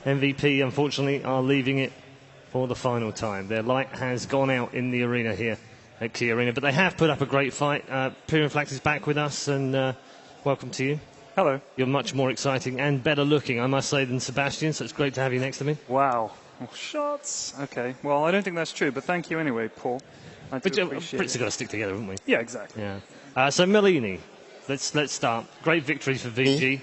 MVP, unfortunately, are leaving it for the final time. Their light has gone out in the arena here at Key Arena, but they have put up a great fight. Pyrion is back with us, and welcome to you. Hello. You're much more exciting and better looking, I must say, than Sebastian, so it's great to have you next to me. Wow. Oh, shots. Okay. Well, I don't think that's true, but thank you anyway, Paul. I do appreciate Brits have got to stick together, haven't we? Yeah, exactly. Yeah. So, Melini, let's start. Great victory for VG.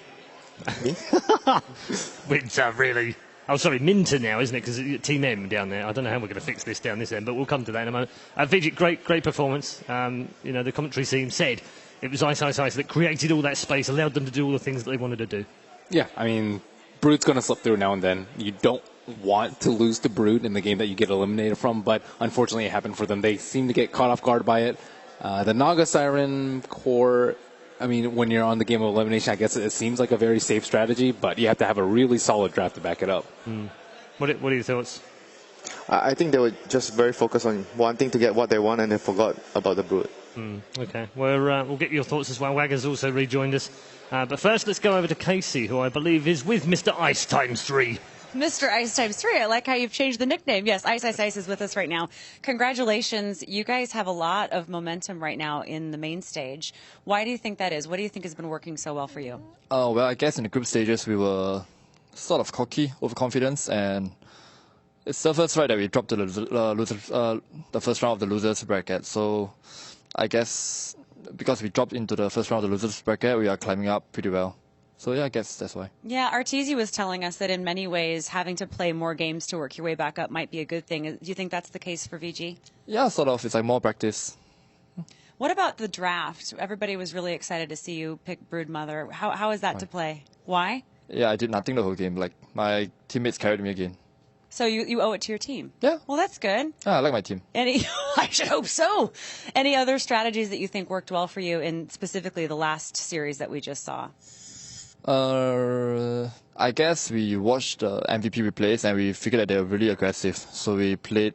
Winter, really. Oh, sorry, Minter now, isn't it? Because Team M down there. I don't know how we're going to fix this down this end, but we'll come to that in a moment. VG, great performance. The commentary team said it was Ice that created all that space, allowed them to do all the things that they wanted to do. Yeah, I mean, Brood's going to slip through now and then. You don't want to lose to Brood in the game that you get eliminated from, but unfortunately it happened for them. They seem to get caught off guard by it. The Naga Siren core, I mean, when you're on the game of elimination, I guess it seems like a very safe strategy, but you have to have a really solid draft to back it up. What are your thoughts? I think they were just very focused on wanting to get what they want, and they forgot about the Brood. Okay, we'll get your thoughts as well. Wagger's also rejoined us. But first, let's go over to Casey, who I believe is with Mr. Ice ×3. Mr. Ice ×3. I like how you've changed the nickname. Yes, Ice is with us right now. Congratulations. You guys have a lot of momentum right now in the main stage. Why do you think that is? What do you think has been working so well for you? Well, I guess in the group stages we were sort of cocky, overconfident, and it's the first right that we dropped to the first round of the losers bracket. So I guess because we dropped into the first round of the losers bracket, we are climbing up pretty well. So, yeah, I guess that's why. Yeah, Arteezy was telling us that in many ways, having to play more games to work your way back up might be a good thing. Do you think that's the case for VG? Yeah, sort of. It's like more practice. What about the draft? Everybody was really excited to see you pick Broodmother. How is that to play? Why? Yeah, I did nothing the whole game. Like, my teammates carried me again. So you owe it to your team? Yeah. Well, that's good. Yeah, I like my team. I should hope so. Any other strategies that you think worked well for you in specifically the last series that we just saw? I guess we watched the MVP replays and we figured that they were really aggressive. So we played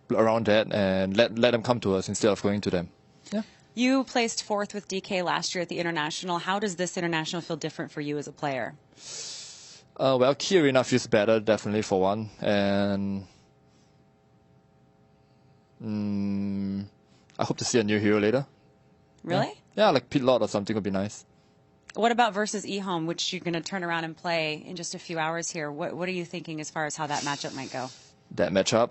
around that and let them come to us instead of going to them. Yeah. You placed 4th with DK last year at the International. How does this International feel different for you as a player? Well, Key Arena feels better, definitely, for one. And I hope to see a new hero later. Really? Yeah, like Pit Lord or something would be nice. What about versus eHome, which you're going to turn around and play in just a few hours here? What are you thinking as far as how that matchup might go? That matchup?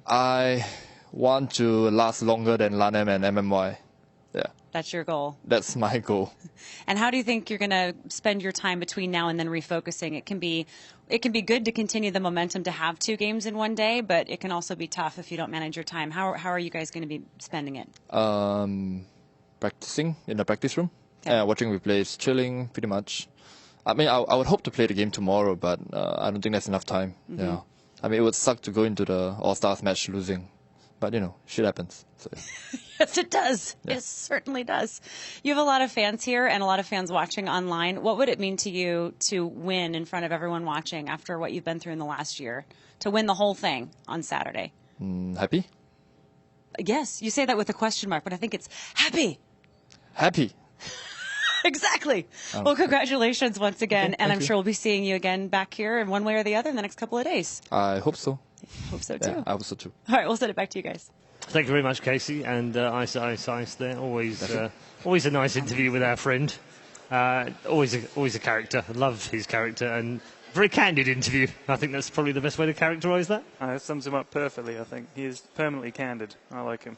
I want to last longer than LANM and MMY. Yeah. That's your goal? That's my goal. And how do you think you're going to spend your time between now and then refocusing? It can be good to continue the momentum to have 2 games in one day, but it can also be tough if you don't manage your time. How are you guys going to be spending it? Practicing in the practice room. Okay. Watching replays, chilling, pretty much. I mean, I would hope to play the game tomorrow, but I don't think that's enough time. Yeah. I mean, it would suck to go into the All-Stars match losing. But, shit happens. So, yeah. Yes, it does. Yeah. It certainly does. You have a lot of fans here and a lot of fans watching online. What would it mean to you to win in front of everyone watching after what you've been through in the last year? To win the whole thing on Saturday? Happy? Yes, you say that with a question mark, but I think it's happy. Happy. Exactly. Well, congratulations once again, and I'm sure we'll be seeing you again back here in one way or the other in the next couple of days. I hope so. Hope so, too. Yeah, I hope so, too. All right, we'll send it back to you guys. Thank you very much, Casey, and Ice there. Always a nice interview with our friend. Always a character. I love his character, and very candid interview. I think that's probably the best way to characterise that. That sums him up perfectly, I think. He is permanently candid. I like him.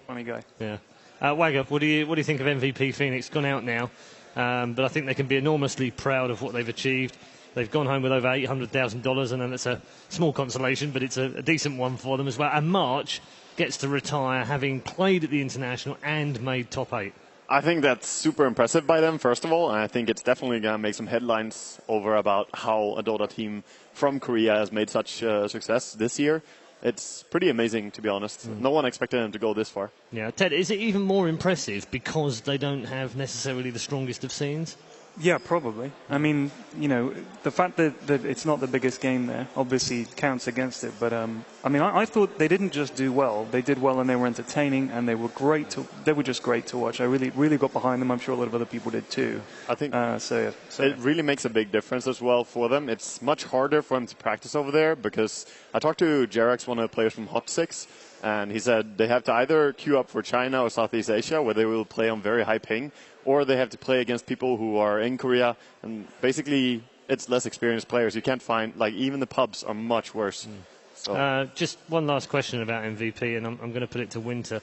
Funny guy. Yeah. Wagger, what do you think of MVP Phoenix? Gone out now, but I think they can be enormously proud of what they've achieved. They've gone home with over $800,000, and that's a small consolation, but it's a decent one for them as well. And March gets to retire having played at the International and made top 8. I think that's super impressive by them, first of all, and I think it's definitely going to make some headlines over about how a Dota team from Korea has made such success this year. It's pretty amazing, to be honest. No one expected them to go this far. Yeah, Ted, is it even more impressive because they don't have necessarily the strongest of scenes? Yeah, probably. I mean, you know, the fact that it's not the biggest game there obviously counts against it. But I mean, I thought they didn't just do well; they did well, and they were entertaining, and they were great. They were just great to watch. I really got behind them. I'm sure a lot of other people did too. I think so. It really makes a big difference as well for them. It's much harder for them to practice over there because I talked to Jarex, one of the players from Hot 6, and he said they have to either queue up for China or Southeast Asia, where they will play on very high ping, or they have to play against people who are in Korea, and basically it's less experienced players. You can't find, like, even the pubs are much worse. So. Just one last question about MVP, and I'm going to put it to Winter.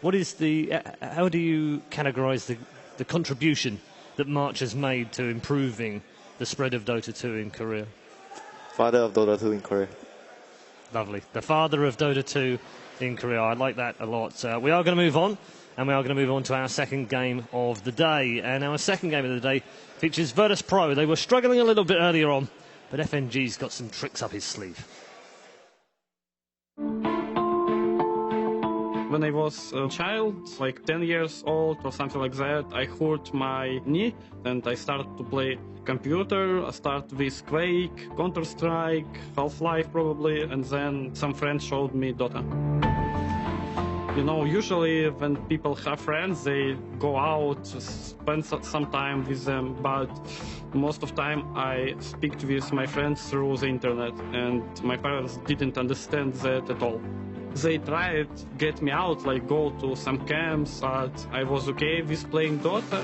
What is how do you categorize the contribution that March has made to improving the spread of Dota 2 in Korea? Father of Dota 2 in Korea. Lovely. The father of Dota 2 in Korea. I like that a lot. We are going to move on. And we are going to move on to our second game of the day. And our second game of the day features Virtus Pro. They were struggling a little bit earlier on, but FNG's got some tricks up his sleeve. When I was a child, like 10 years old or something like that, I hurt my knee and I started to play computer. I started with Quake, Counter-Strike, Half-Life probably, and then some friends showed me Dota. You know, usually when people have friends, they go out, spend some time with them, but most of the time I speak with my friends through the internet, and my parents didn't understand that at all. They tried to get me out, like go to some camps, but I was okay with playing Dota.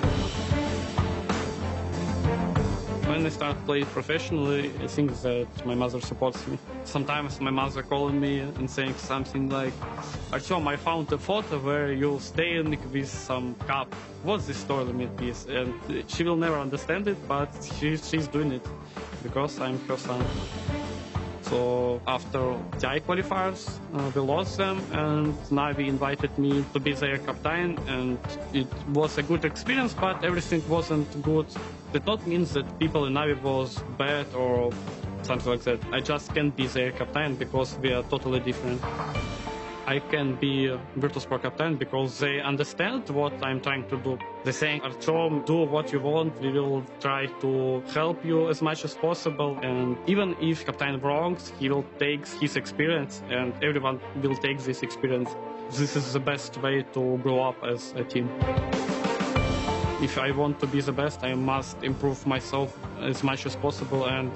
When I started playing professionally, I think that my mother supports me. Sometimes my mother calling me and saying something like, Artyom, I found a photo where you're staying with some cup. What's this tournament is? And she will never understand it, but she's doing it because I'm her son. So after TI qualifiers, we lost them, and Navi invited me to be their captain, and it was a good experience, but everything wasn't good. That not means that people in Navi was bad or something like that. I just can't be their captain because we are totally different. I can be Virtus Pro captain because they understand what I'm trying to do. They say, Artyom, do what you want. We will try to help you as much as possible. And even if captain wrongs, he will take his experience, and everyone will take this experience. This is the best way to grow up as a team. If I want to be the best, I must improve myself as much as possible and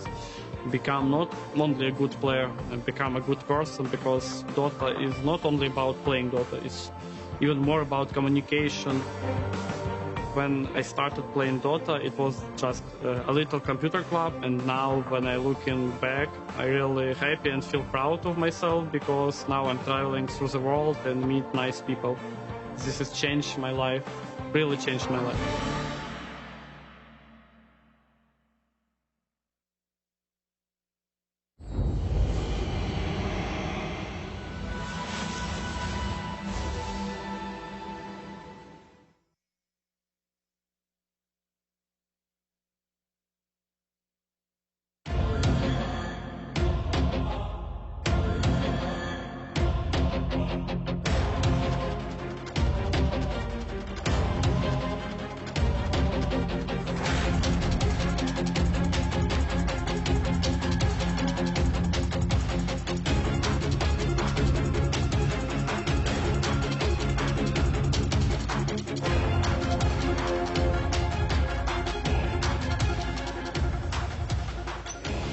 become not only a good player and become a good person, because Dota is not only about playing Dota, it's even more about communication. When I started playing Dota, it was just a little computer club, and now when I looking back, I'm really happy and feel proud of myself because now I'm traveling through the world and meet nice people. This has changed my life, really changed my life.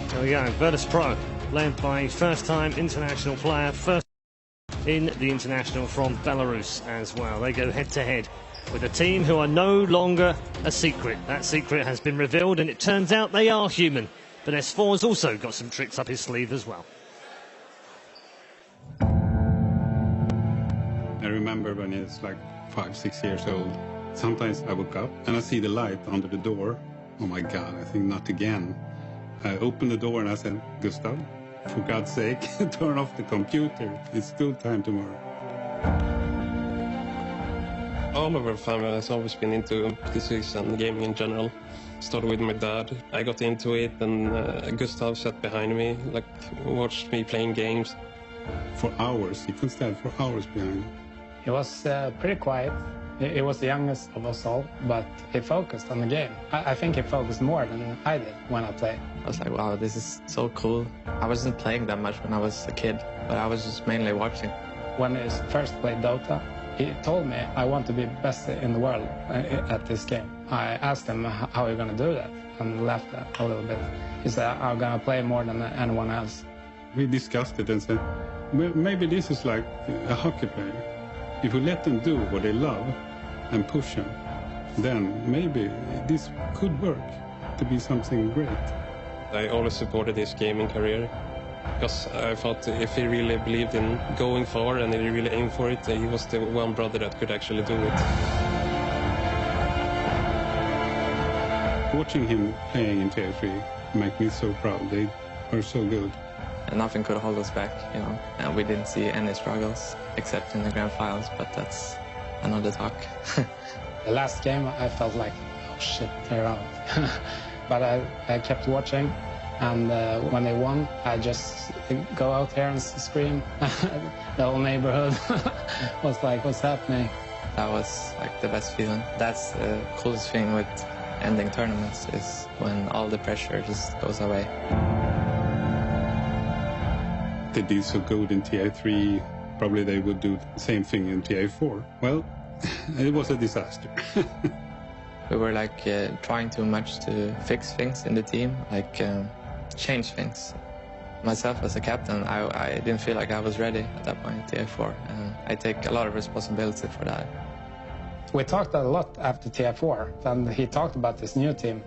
There we go, Virtus Pro, led by first-time international player, first in the international from Belarus as well. They go head-to-head with a team who are no longer a secret. That secret has been revealed, and it turns out they are human. But S4's also got some tricks up his sleeve as well. I remember when I was like 5-6 years old, sometimes I woke up and I see the light under the door. Oh my God, I think not again. I opened the door and I said, Gustav, for God's sake, turn off the computer. It's school time tomorrow. All of our family has always been into physics and gaming in general. Started with my dad. I got into it, and Gustav sat behind me, watched me playing games. For hours, he could stand for hours behind me. He was pretty quiet. He was the youngest of us all, but he focused on the game. I think he focused more than I did when I played. I was like, wow, this is so cool. I wasn't playing that much when I was a kid, but I was just mainly watching. When he first played Dota, he told me, I want to be best in the world at this game. I asked him, how are you going to do that? And laughed a little bit. He said, I'm going to play more than anyone else. We discussed it and said, well, maybe this is like a hockey player. If we let them do what they love and push them, then maybe this could work to be something great. I always supported his gaming career because I thought if he really believed in going far and he really aimed for it, he was the one brother that could actually do it. Watching him playing in Tier 3 makes me so proud. They are so good. And nothing could hold us back, you know, and we didn't see any struggles except in the grand finals, but that's another talk. The last game, I felt like, oh shit, they're out. But I kept watching, and when they won, I just go out here and scream. The whole neighborhood was like, what's happening? That was like the best feeling. That's the coolest thing with ending tournaments, is when all the pressure just goes away. They did so good in Tier 3, probably they would do the same thing in Tier 4. Well, it was a disaster. We were like trying too much to fix things in the team, like change things. Myself as a captain, I didn't feel like I was ready at that point in Tier 4, and I take a lot of responsibility for that. We talked a lot after Tier 4, and he talked about this new team.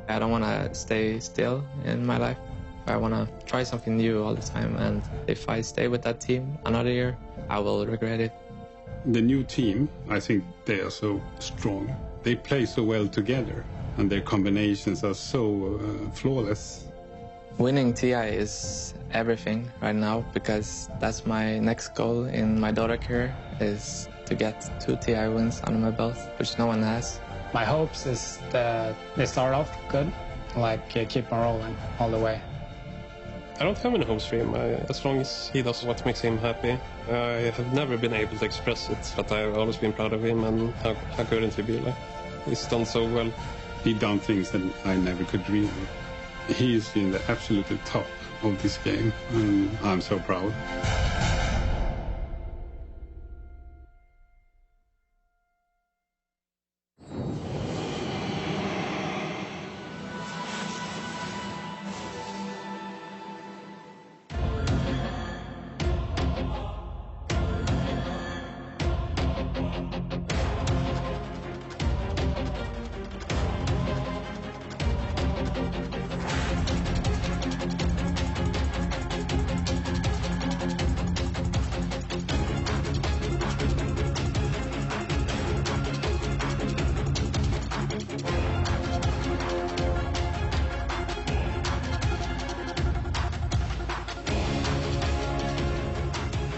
I don't want to stay still in my life. I want to try something new all the time, and if I stay with that team another year, I will regret it. The new team, I think they are so strong. They play so well together, and their combinations are so flawless. Winning TI is everything right now, because that's my next goal in my Dota career, is to get 2 TI wins under my belt, which no one has. My hopes is that they start off good, like keep on rolling all the way. I don't have any hopes for him, as long as he does what makes him happy. I have never been able to express it, but I've always been proud of him, and how couldn't he be? Like, he's done so well. He's done things that I never could dream of. He is in the absolute top of this game, and I'm so proud.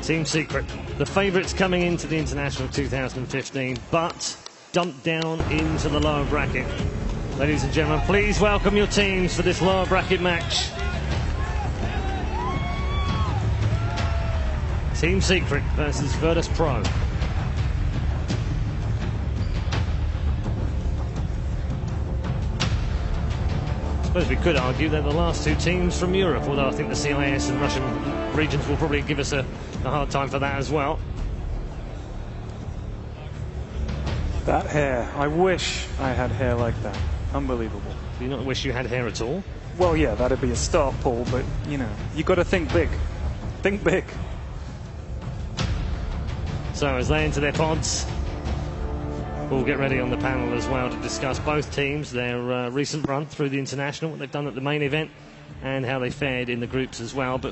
Team Secret, the favourites coming into the International 2015, but dumped down into the lower bracket. Ladies and gentlemen, please welcome your teams for this lower bracket match. Team Secret versus Virtus Pro. I suppose we could argue they're the last 2 teams from Europe, although I think the CIS and Russian regions will probably give us a hard time for that as well. That hair. I wish I had hair like that. Unbelievable. Do you not wish you had hair at all? Well, yeah, that'd be a start, Paul, but, you know, you got to think big. Think big. So as they enter their pods, we'll get ready on the panel as well to discuss both teams, their recent run through the International, what they've done at the main event, and how they fared in the groups as well. But